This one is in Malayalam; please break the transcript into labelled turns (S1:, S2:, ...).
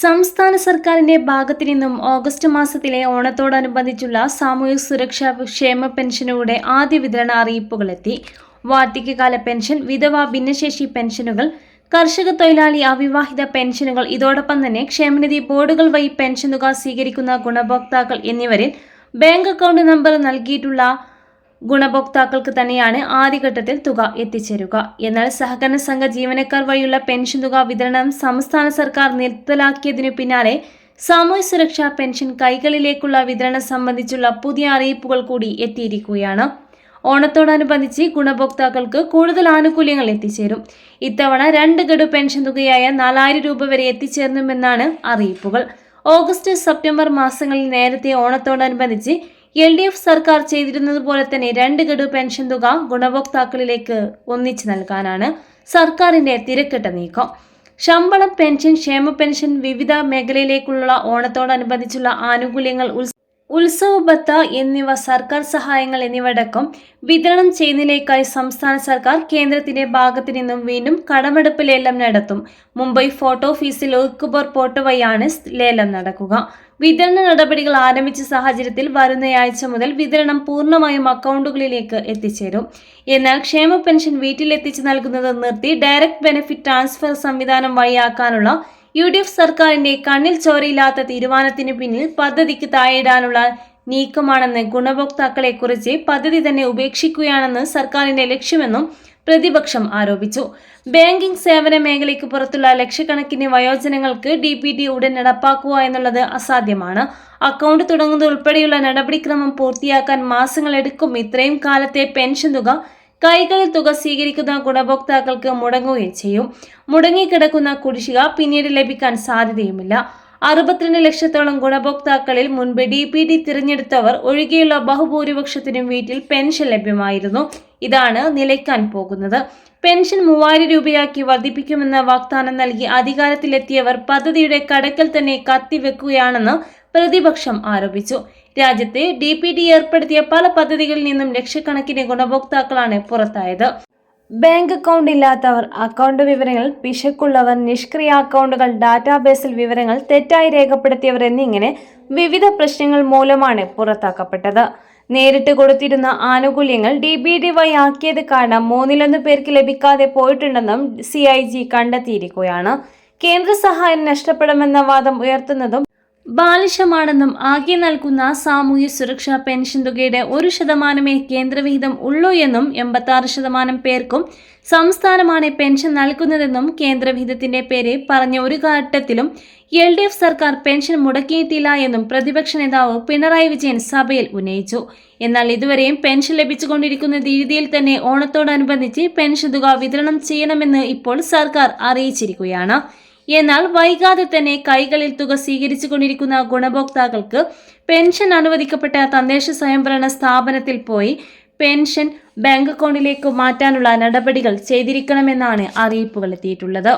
S1: സംസ്ഥാന സർക്കാരിന്റെ ഭാഗത്തു നിന്നും ഓഗസ്റ്റ് മാസത്തിലെ ഓണത്തോടനുബന്ധിച്ചുള്ള സാമൂഹ്യ സുരക്ഷാ ക്ഷേമ പെൻഷനുകളുടെ ആദ്യ വിതരണ അറിയിപ്പുകളെത്തി. വാർദ്ധക്യകാല പെൻഷൻ, വിധവ ഭിന്നശേഷി പെൻഷനുകൾ, കർഷക തൊഴിലാളി അവിവാഹിത പെൻഷനുകൾ, ഇതോടൊപ്പം തന്നെ ക്ഷേമനിധി ബോർഡുകൾ വഴി പെൻഷൻ തുക സ്വീകരിക്കുന്ന ഗുണഭോക്താക്കൾ എന്നിവരിൽ ബാങ്ക് അക്കൗണ്ട് നമ്പർ നൽകിയിട്ടുള്ള ഗുണഭോക്താക്കൾക്ക് തന്നെയാണ് ആദ്യഘട്ടത്തിൽ തുക എത്തിച്ചേരുക. എന്നാൽ സഹകരണ സംഘ ജീവനക്കാർ വഴിയുള്ള പെൻഷൻ തുക വിതരണം സംസ്ഥാന സർക്കാർ നിർത്തലാക്കിയതിനു പിന്നാലെ സാമൂഹ്യ സുരക്ഷാ പെൻഷൻ കൈകളിലേക്കുള്ള വിതരണം സംബന്ധിച്ചുള്ള പുതിയ അറിയിപ്പുകൾ കൂടി എത്തിയിരിക്കുകയാണ്. ഓണത്തോടനുബന്ധിച്ച് ഗുണഭോക്താക്കൾക്ക് കൂടുതൽ ആനുകൂല്യങ്ങൾ എത്തിച്ചേരും. ഇത്തവണ 2 ഗഡു പെൻഷൻ തുകയായ 4000 രൂപ വരെ എത്തിച്ചേർന്നുമെന്നാണ് അറിയിപ്പുകൾ. ഓഗസ്റ്റ്, സെപ്റ്റംബർ മാസങ്ങളിൽ നേരത്തെ ഓണത്തോടനുബന്ധിച്ച് LDF സർക്കാർ ചെയ്തിരുന്നതുപോലെ തന്നെ 2 ഗഡു പെൻഷൻ തുക ഗുണഭോക്താക്കളിലേക്ക് ഒന്നിച്ചു നൽകാനാണ് സർക്കാരിന്റെ തിരക്കിട്ട നീക്കം. ശമ്പളം, പെൻഷൻ, ക്ഷേമ പെൻഷൻ, വിവിധ മേഖലയിലേക്കുള്ള ഓണത്തോടനുബന്ധിച്ചുള്ള ആനുകൂല്യങ്ങൾ, ഉത്സവ ഭത്ത എന്നിവ, സർക്കാർ സഹായങ്ങൾ എന്നിവയടക്കം വിതരണം ചെയ്യുന്നതിലേക്കായി സംസ്ഥാന സർക്കാർ കേന്ദ്രത്തിന്റെ ഭാഗത്തു നിന്നും വീണ്ടും കടമെടുപ്പ് ലേലം നടത്തും. മുംബൈ ഫോർട്ട് ഓഫീസിൽ ഒക്ടോബർ പോർട്ട് വഴിയാണ് ലേലം നടക്കുക. വിതരണ നടപടികൾ ആരംഭിച്ച സാഹചര്യത്തിൽ വരുന്നയാഴ്ച മുതൽ വിതരണം പൂർണ്ണമായും അക്കൗണ്ടുകളിലേക്ക് എത്തിച്ചേരും. എന്നാൽ ക്ഷേമ പെൻഷൻ വീട്ടിലെത്തിച്ച് നൽകുന്നത് നിർത്തി ഡയറക്റ്റ് ബെനിഫിറ്റ് ട്രാൻസ്ഫർ സംവിധാനം വഴിയാക്കാനുള്ള UDF സർക്കാരിന്റെ കണ്ണിൽ ചോരയില്ലാത്ത തീരുമാനത്തിന് പിന്നിൽ പദ്ധതിക്ക് താഴെയിടാനുള്ള നീക്കമാണെന്ന് ഗുണഭോക്താക്കളെ കുറിച്ച് പദ്ധതി തന്നെ ഉപേക്ഷിക്കുകയാണെന്ന് സർക്കാരിന്റെ ലക്ഷ്യമെന്നും പ്രതിപക്ഷം ആരോപിച്ചു. ബാങ്കിംഗ് സേവന മേഖലയ്ക്ക് പുറത്തുള്ള ലക്ഷക്കണക്കിന് വയോജനങ്ങൾക്ക് DBT ഉടൻ നടപ്പാക്കുക എന്നുള്ളത് അസാധ്യമാണ്. അക്കൗണ്ട് തുടങ്ങുന്നത് ഉൾപ്പെടെയുള്ള നടപടിക്രമം പൂർത്തിയാക്കാൻ മാസങ്ങൾ എടുക്കും. ഇത്രയും കാലത്തെ പെൻഷൻ തുക കൈകളിൽ തുക സ്വീകരിക്കുന്ന ഗുണഭോക്താക്കൾക്ക് മുടങ്ങുകയും ചെയ്യും. മുടങ്ങിക്കിടക്കുന്ന കുടിശ്ശിക പിന്നീട് ലഭിക്കാൻ സാധ്യതയുമില്ല. 62 ലക്ഷത്തോളം ഗുണഭോക്താക്കളിൽ മുൻപ് DBT തിരഞ്ഞെടുത്തവർ ഒഴികെയുള്ള ബഹുഭൂരിപക്ഷത്തിനും വീട്ടിൽ പെൻഷൻ ലഭ്യമായിരുന്നു. ഇതാണ് നിലയ്ക്കാൻ പോകുന്നത്. പെൻഷൻ 3000 രൂപയാക്കി വർദ്ധിപ്പിക്കുമെന്ന വാഗ്ദാനം നൽകി അധികാരത്തിലെത്തിയവർ പദ്ധതിയുടെ കടക്കൽ തന്നെ കത്തിവെക്കുകയാണെന്ന് പ്രതിപക്ഷം ആരോപിച്ചു. രാജ്യത്ത് DBT ഏർപ്പെടുത്തിയ പല പദ്ധതികളിൽ നിന്നും ലക്ഷക്കണക്കിന് ഗുണഭോക്താക്കളാണ് പുറത്തായത്. ബാങ്ക് അക്കൗണ്ട് ഇല്ലാത്തവർ, അക്കൗണ്ട് വിവരങ്ങൾ പിശകുള്ളവർ, നിഷ്ക്രിയ അക്കൗണ്ടുകൾ, ഡാറ്റാബേസിൽ വിവരങ്ങൾ തെറ്റായി രേഖപ്പെടുത്തിയവർ എന്നിങ്ങനെ വിവിധ പ്രശ്നങ്ങൾ മൂലമാണ് പുറത്താക്കപ്പെട്ടത്. നേരിട്ട് കൊടുത്തിരുന്ന ആനുകൂല്യങ്ങൾ DBT വഴി ആക്കിയത് കാരണം 1/3 പേർക്ക് ലഭിക്കാതെ പോയിട്ടുണ്ടെന്നും CIG കണ്ടെത്തിയിരിക്കുകയാണ്. കേന്ദ്ര സഹായം നഷ്ടപ്പെടുമെന്ന വാദം ഉയർത്തുന്നതും ബാലിശമാണെന്നും ആകെ നൽകുന്ന സാമൂഹ്യ സുരക്ഷാ പെൻഷൻ തുകയുടെ 1% കേന്ദ്രവിഹിതം ഉള്ളൂ എന്നും 86% പേർക്കും സംസ്ഥാനമാണ് പെൻഷൻ നൽകുന്നതെന്നും കേന്ദ്രവിഹിതത്തിന്റെ പേര് പറഞ്ഞ ഒരു ഘട്ടത്തിലും LDF സർക്കാർ പെൻഷൻ മുടക്കിയിട്ടില്ല എന്നും പ്രതിപക്ഷ നേതാവ് പിണറായി വിജയൻ സഭയിൽ ഉന്നയിച്ചു. എന്നാൽ ഇതുവരെയും പെൻഷൻ ലഭിച്ചുകൊണ്ടിരിക്കുന്ന രീതിയിൽ തന്നെ ഓണത്തോടനുബന്ധിച്ച് പെൻഷൻ തുക വിതരണം ചെയ്യണമെന്ന് ഇപ്പോൾ സർക്കാർ അറിയിച്ചിരിക്കുകയാണ്. എന്നാൽ വൈകാതെ തന്നെ കൈകളിൽ തുക സ്വീകരിച്ചു കൊണ്ടിരിക്കുന്ന ഗുണഭോക്താക്കൾക്ക് പെൻഷൻ അനുവദിക്കപ്പെട്ട തദ്ദേശ സ്വയംഭരണ സ്ഥാപനത്തിൽ പോയി പെൻഷൻ ബാങ്ക് അക്കൗണ്ടിലേക്ക് മാറ്റാനുള്ള നടപടികൾ ചെയ്തിരിക്കണമെന്നാണ് അറിയിപ്പുകൾ എത്തിയിട്ടുള്ളത്.